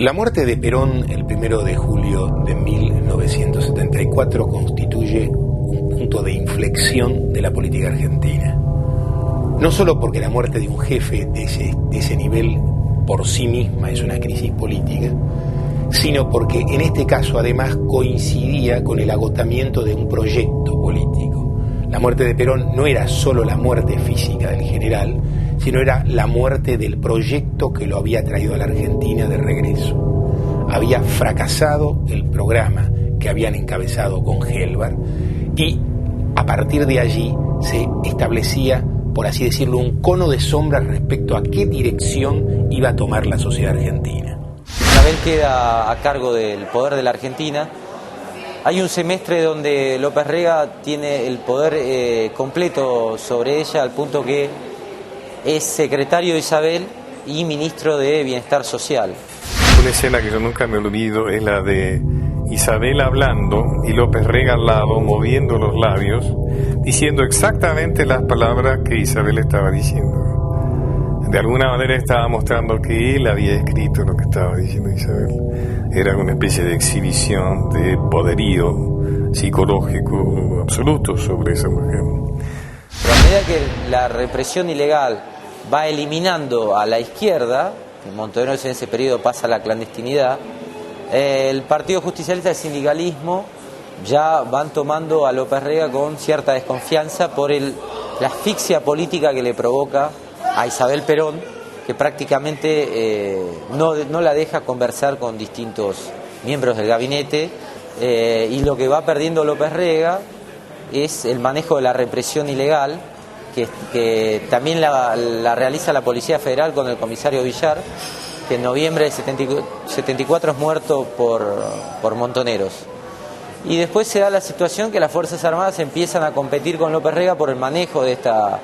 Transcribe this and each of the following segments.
La muerte de Perón el 1 de julio de 1974 constituye un punto de inflexión de la política argentina. No solo porque la muerte de un jefe de ese nivel por sí misma es una crisis política, sino porque en este caso además coincidía con el agotamiento de un proyecto político. La muerte de Perón no era solo la muerte física del general, sino era la muerte del proyecto que lo había traído a la Argentina de regreso. Había fracasado el programa que habían encabezado con Helbar y a partir de allí se establecía, por así decirlo, un cono de sombras respecto a qué dirección iba a tomar la sociedad argentina. Isabel queda a cargo del poder de la Argentina. Hay un semestre donde López Rega tiene el poder completo sobre ella, al punto que es secretario de Isabel y ministro de Bienestar Social. Una escena que yo nunca me olvido es la de Isabel hablando y López Rega al lado, moviendo los labios, diciendo exactamente las palabras que Isabel estaba diciendo. De alguna manera estaba mostrando que él había escrito lo que estaba diciendo Isabel. Era una especie de exhibición de poderío psicológico absoluto sobre esa mujer. Pero a medida que la represión ilegal va eliminando a la izquierda, en Montoneros en ese periodo pasa a la clandestinidad, el Partido Justicialista y el sindicalismo ya van tomando a López Rega con cierta desconfianza por la asfixia política que le provoca a Isabel Perón, que prácticamente no la deja conversar con distintos miembros del gabinete, y lo que va perdiendo López Rega es el manejo de la represión ilegal, que también la realiza la Policía Federal con el comisario Villar, que en noviembre del 74 es muerto por Montoneros. Y después se da la situación que las Fuerzas Armadas empiezan a competir con López Rega por el manejo de esta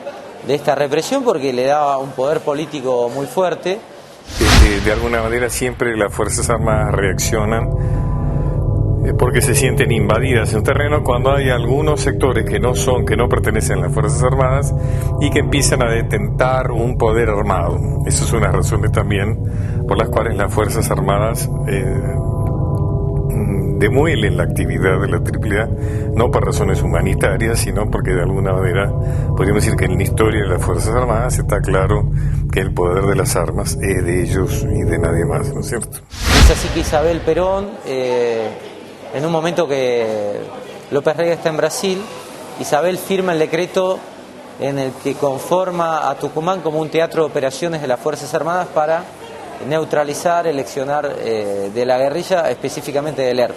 represión, porque le daba un poder político muy fuerte. De alguna manera siempre las Fuerzas Armadas reaccionan porque se sienten invadidas en un terreno cuando hay algunos sectores que no pertenecen a las Fuerzas Armadas y que empiezan a detentar un poder armado. Esas son las razones también por las cuales las Fuerzas Armadas demuelen la actividad de la AAA, no por razones humanitarias, sino porque de alguna manera podríamos decir que en la historia de las Fuerzas Armadas está claro que el poder de las armas es de ellos y de nadie más, ¿no es cierto? Es así que Isabel Perón, en un momento que López Rega está en Brasil, Isabel firma el decreto en el que conforma a Tucumán como un teatro de operaciones de las Fuerzas Armadas para neutralizar, eleccionar de la guerrilla, específicamente del ERP,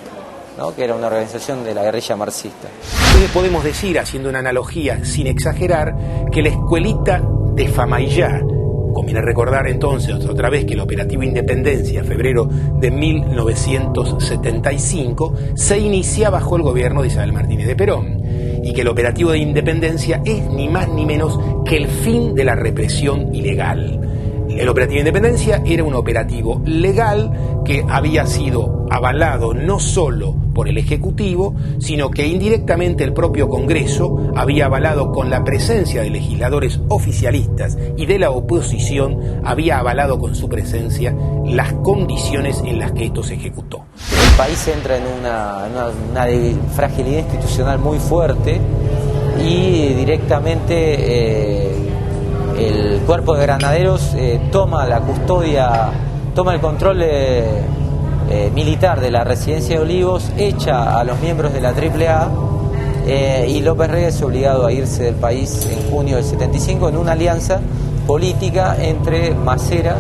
¿no? Que era una organización de la guerrilla marxista. Entonces podemos decir, haciendo una analogía sin exagerar, que la escuelita de Famaillá, conviene recordar entonces otra vez que el operativo Independencia, febrero de 1975, se inicia bajo el gobierno de Isabel Martínez de Perón, y que el operativo de Independencia es ni más ni menos que el fin de la represión ilegal. El operativo Independencia era un operativo legal que había sido avalado no solo por el Ejecutivo, sino que indirectamente el propio Congreso había avalado, con la presencia de legisladores oficialistas y de la oposición, había avalado con su presencia las condiciones en las que esto se ejecutó. El país entra en una fragilidad institucional muy fuerte y directamente el cuerpo de granaderos toma la custodia, toma el control militar de la residencia de Olivos, echa a los miembros de la AAA y López Rega es obligado a irse del país en junio del 75 en una alianza política entre Macera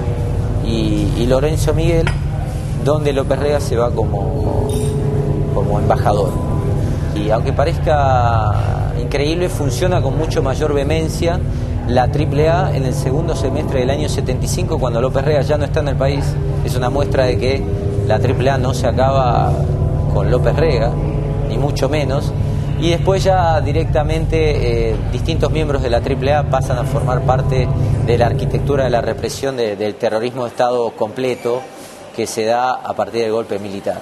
y Lorenzo Miguel, donde López Rega se va como embajador. Y aunque parezca increíble, funciona con mucho mayor vehemencia la AAA en el segundo semestre del año 75, cuando López Rega ya no está en el país. Es una muestra de que la AAA no se acaba con López Rega, ni mucho menos, y después ya directamente distintos miembros de la AAA pasan a formar parte de la arquitectura de la represión del terrorismo de Estado completo que se da a partir del golpe militar.